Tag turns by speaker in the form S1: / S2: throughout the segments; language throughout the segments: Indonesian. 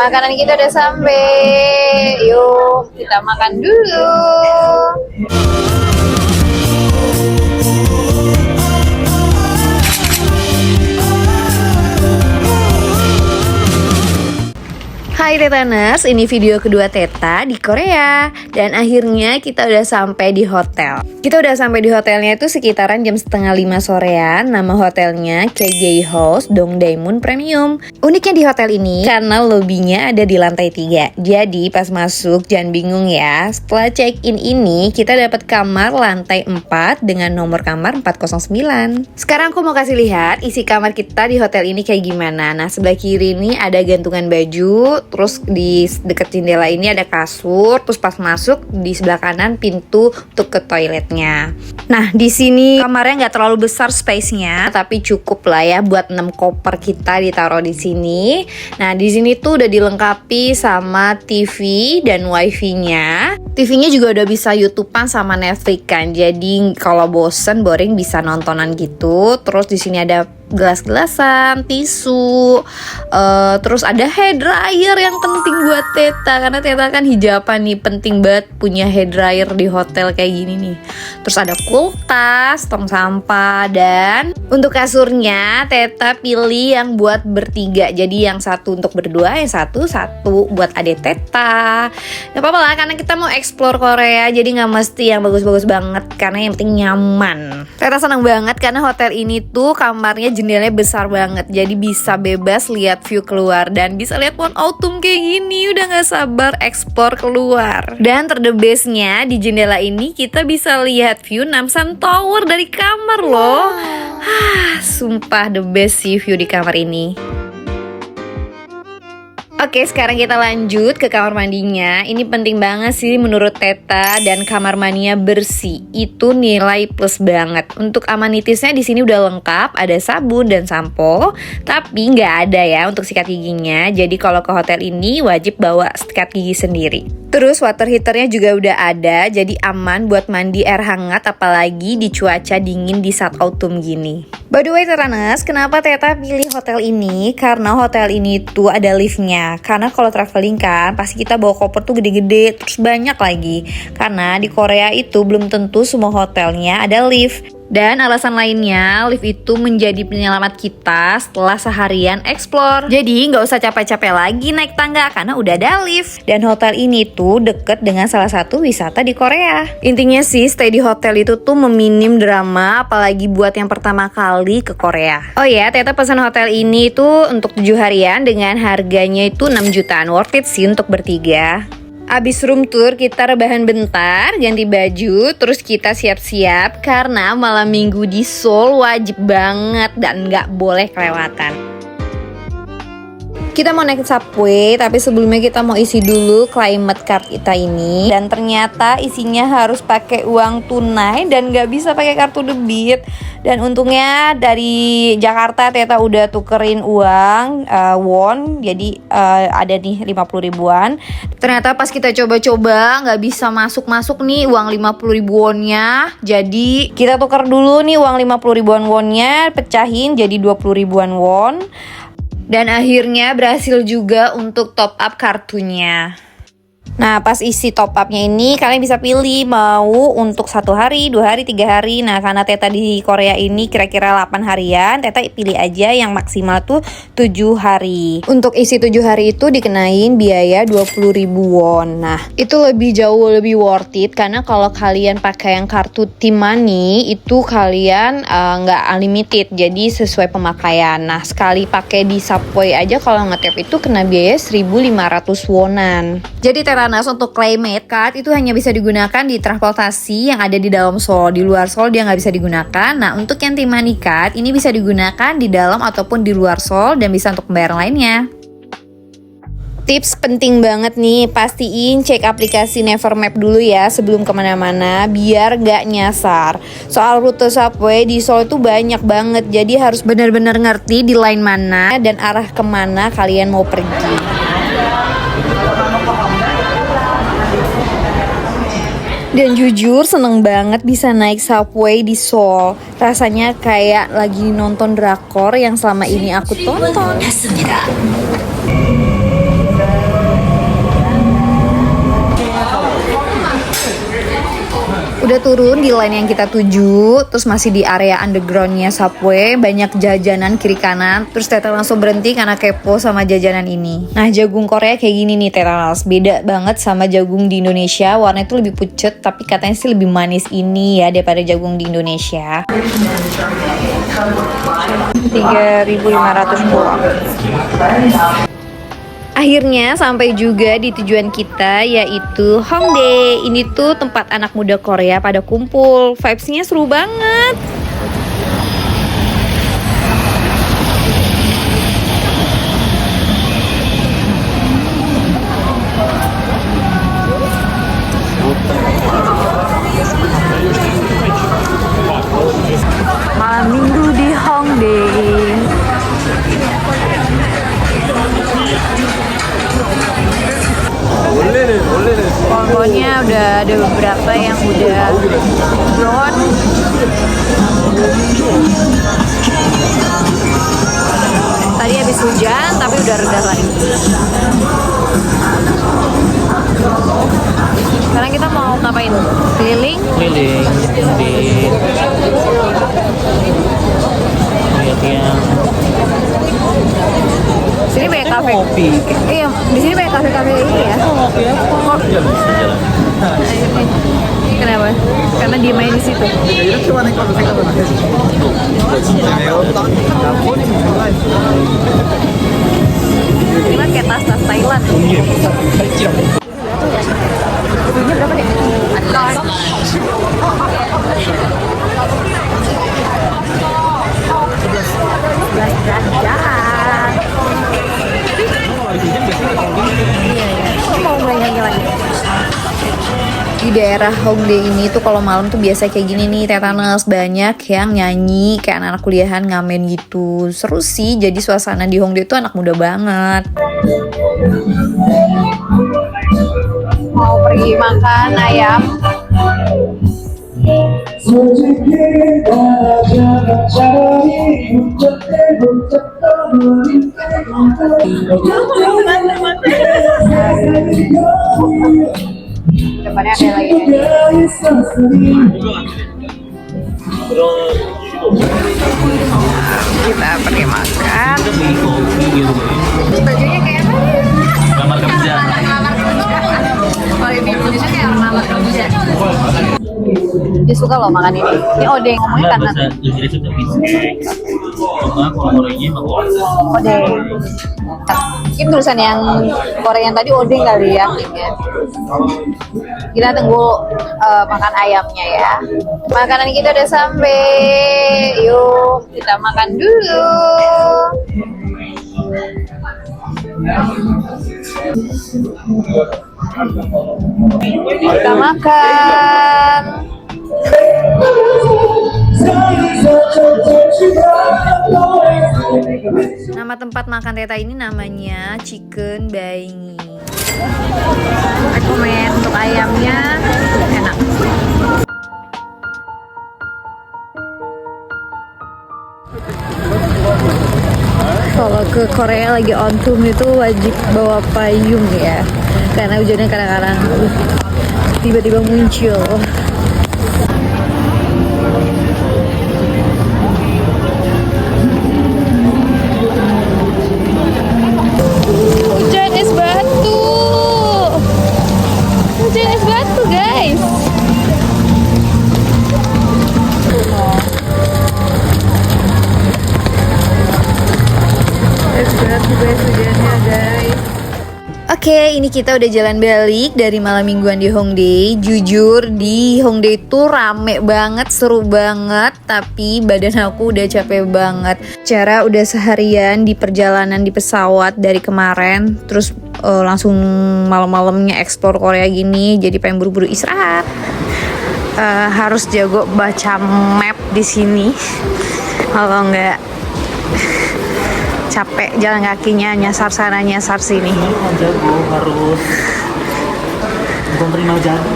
S1: Makanan kita udah sampai. Yuk, kita makan dulu. Hai Tetaners, ini video kedua Teta di Korea. Dan akhirnya kita udah sampai di hotel. Kita udah sampai di hotelnya itu sekitaran jam 4:30 sorean. Nama hotelnya KG House Dongdaemun Premium. Uniknya di hotel ini karena lobbynya ada di lantai 3. Jadi pas masuk jangan bingung ya. Setelah check-in ini kita dapat kamar lantai 4 dengan nomor kamar 409. Sekarang aku mau kasih lihat isi kamar kita di hotel ini kayak gimana. Nah, sebelah kiri ini ada gantungan baju. Terus di dekat jendela ini ada kasur. Terus pas masuk di sebelah kanan pintu untuk ke toiletnya. Nah, di sini kamarnya nggak terlalu besar space-nya, tapi cukup lah ya buat 6 koper kita ditaruh di sini. Nah, di sini tuh udah dilengkapi sama TV dan wifi-nya. TV-nya juga udah bisa YouTube-an sama Netflix kan. Jadi kalau bosen, boring bisa nontonan gitu. Terus di sini ada gelas-gelasan, tisu, terus ada hair dryer yang penting buat Teta karena Teta kan hijaban nih, penting banget punya hair dryer di hotel kayak gini nih. Terus ada kulkas, tong sampah, dan untuk kasurnya Teta pilih yang buat bertiga. Jadi yang satu untuk berdua, yang satu buat adik Teta. Gak apa-apa lah karena kita mau explore Korea, jadi nggak mesti yang bagus-bagus banget karena yang penting nyaman. Teta seneng banget karena hotel ini tuh kamarnya jendelanya besar banget, jadi bisa bebas lihat view keluar dan bisa lihat pohon autumn kayak gini. Udah gak sabar explore keluar. Dan terdebesnya di jendela ini kita bisa lihat view Namsan Tower dari kamar loh. Sumpah the best sih view di kamar ini. Oke, sekarang kita lanjut ke kamar mandinya. Ini penting banget sih menurut Teta, dan kamar mandinya bersih. Itu nilai plus banget. Untuk amenitisnya di sini udah lengkap, ada sabun dan sampo, tapi nggak ada ya untuk sikat giginya. Jadi kalau ke hotel ini wajib bawa sikat gigi sendiri. Terus water heaternya juga udah ada, jadi aman buat mandi air hangat apalagi di cuaca dingin di saat autumn gini. By the way Teranes, kenapa Teta pilih hotel ini? Karena hotel ini tuh ada liftnya. Karena kalau traveling kan pasti kita bawa koper tuh gede-gede, terus banyak lagi. Karena di Korea itu belum tentu semua hotelnya ada lift. Dan alasan lainnya, lift itu menjadi penyelamat kita setelah seharian explore. Jadi nggak usah capek-capek lagi naik tangga karena udah ada lift. Dan hotel ini tuh deket dengan salah satu wisata di Korea. Intinya sih stay di hotel itu tuh meminim drama, apalagi buat yang pertama kali ke Korea. Oh ya, Teta pesan hotel ini tuh untuk 7 harian dengan harganya itu 6 jutaan. Worth it sih untuk bertiga. Abis room tour kita rebahan bentar, ganti baju, terus kita siap-siap karena malam minggu di Seoul wajib banget dan nggak boleh kelewatan. Kita mau naik subway, tapi sebelumnya kita mau isi dulu climate card kita ini. Dan ternyata isinya harus pakai uang tunai dan nggak bisa pakai kartu debit. Dan untungnya dari Jakarta Teta udah tukerin uang won, jadi ada nih 50 ribuan. Ternyata pas kita coba-coba nggak bisa masuk nih uang 50 ribu wonnya. Jadi kita tuker dulu nih uang 50 ribuan wonnya, pecahin jadi 20 ribuan won. Dan akhirnya berhasil juga untuk top up kartunya. Nah, pas isi top upnya ini kalian bisa pilih mau untuk 1 hari, 2 hari, 3 hari. Nah, karena Teta di Korea ini kira-kira 8 harian, Teta pilih aja yang maksimal tuh 7 hari. Untuk isi 7 hari itu dikenain biaya 20 ribu won. Nah, itu jauh lebih worth it karena kalau kalian pakai yang kartu T-Money itu kalian nggak unlimited, jadi sesuai pemakaian. Nah, sekali pakai di Subway aja kalau nge-tap itu kena biaya 1.500 wonan. Jadi Teta untuk climate card itu hanya bisa digunakan di transportasi yang ada di dalam Seoul. Di luar Seoul dia nggak bisa digunakan. Nah, untuk yang T-Money card ini bisa digunakan di dalam ataupun di luar Seoul dan bisa untuk pembayaran lainnya. Tips penting banget nih, pastiin cek aplikasi Nevermap dulu ya sebelum kemana-mana biar gak nyasar. Soal rute subway di Seoul itu banyak banget, jadi harus benar-benar ngerti di line mana dan arah kemana kalian mau pergi. Dan jujur seneng banget bisa naik subway di Seoul. Rasanya kayak lagi nonton drakor yang selama ini aku tonton. Udah turun di line yang kita tuju, terus masih di area undergroundnya Subway, banyak jajanan kiri kanan. Terus Teta langsung berhenti karena kepo sama jajanan ini. Nah, jagung Korea kayak gini nih Teta, beda banget sama jagung di Indonesia. Warnanya itu lebih pucet, tapi katanya sih lebih manis ini ya daripada jagung di Indonesia. 3.500 pulang. Akhirnya sampai juga di tujuan kita, yaitu Hongdae. Ini tuh tempat anak muda Korea pada kumpul. Vibes-nya seru banget. Malam minggu di Hongdae. Pokoknya udah ada beberapa yang udah brown. Tadi habis hujan tapi udah reda lagi. Sekarang kita mau ngapain? Keliling?
S2: Keliling di lihat yang
S1: Sini banyak kafe.
S2: kopi.
S1: Iya, di sini banyak kafe-kafe ini ya.
S2: Kopi apa? Bisa jalan.
S1: Kenapa? Karena dia main di situ. Ini mah kayak tas-tas Thailand. Ini berapa deh? Mau mulai nyanyi lagi. Di daerah Hongdae ini tuh kalau malam tuh biasa kayak gini nih Tetanes, banyak yang nyanyi kayak anak-anak kuliahan ngamen gitu. Seru sih, jadi suasana di Hongdae tuh anak muda banget. Mau pergi makan ayam. Depannya ada lagi. Kita pergi makan. Bajunya kayak apa?
S2: Kamar kerja.
S1: Kalau di Indonesia kayak kamar kerja. Dia suka loh makan ini. Ini odeng ngomongnya karena
S2: bahasa Inggris itu bisa. Cuma kalau Koreanya mah
S1: odeng. Mungkin tulisan yang Korea yang tadi odeng kali ya. Kita tunggu makan ayamnya ya. Makanan kita udah sampai. Yuk kita makan dulu. Kita makan. Nama tempat makan Teta ini namanya Chicken Baingi. Rekomen untuk ayamnya enak. Kalau ke Korea lagi autumn itu wajib bawa payung ya, karena hujannya kadang-kadang tiba-tiba muncul. Hujan es batu. Hujan es batu, guys. Es batu guys, hujannya guys. Oke, ini kita udah jalan balik dari malam mingguan di Hongdae. Jujur di Hongdae itu rame banget, seru banget, tapi badan aku udah capek banget. Cara udah seharian di perjalanan di pesawat dari kemarin, terus langsung malam-malamnya explore Korea gini, jadi pengen buru-buru istirahat. Harus jago baca map di sini, kalau nggak capek jalan kakinya, nyasar sana nyasar sini.
S2: jago harus bukan terima jadi.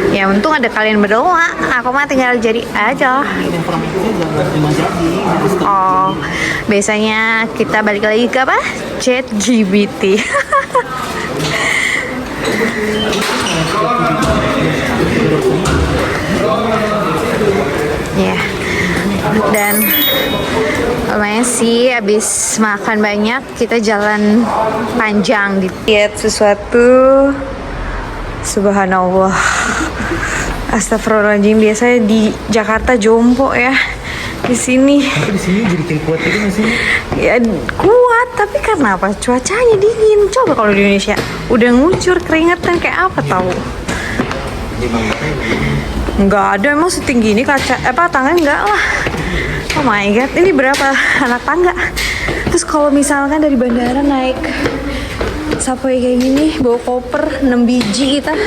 S1: Ya untung ada kalian berdua, aku mah tinggal jadi aja.
S2: Informasinya jangan terima jadi.
S1: Oh, biasanya kita balik lagi ke apa? ChatGPT. Dan lumayan sih, abis makan banyak kita jalan panjang. Lihat sesuatu, subhanallah, astagfirullahaladzim. Biasanya di Jakarta jompo ya, di sini.
S2: Tapi di sini jadi kayak kuat gitu nggak sih?
S1: Ya kuat, tapi karena apa? Cuacanya dingin. Coba kalau di Indonesia udah ngucur keringetan kayak apa tahu? Nggak ada, emang setinggi ini kaca tangan nggak lah. Oh my god, ini berapa anak tangga? Terus kalau misalkan dari bandara naik subway kayak gini, bawa koper 6 biji kita,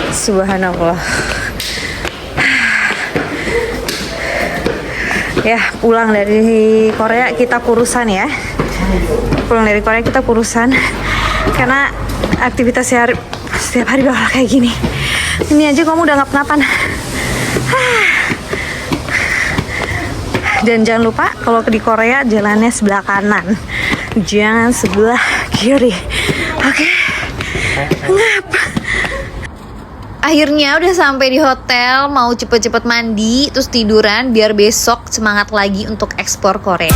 S1: subhanallah. Ya, pulang dari Korea kita kurusan ya. Pulang dari Korea kita kurusan karena aktivitas setiap hari bakal kayak gini. Ini aja kamu udah ngap-ngapan. Dan jangan lupa kalau di Korea jalannya sebelah kanan, jangan sebelah kiri. Oke. Ngap. Akhirnya udah sampai di hotel, mau cepet-cepet mandi terus tiduran biar besok semangat lagi untuk ekspor Korea.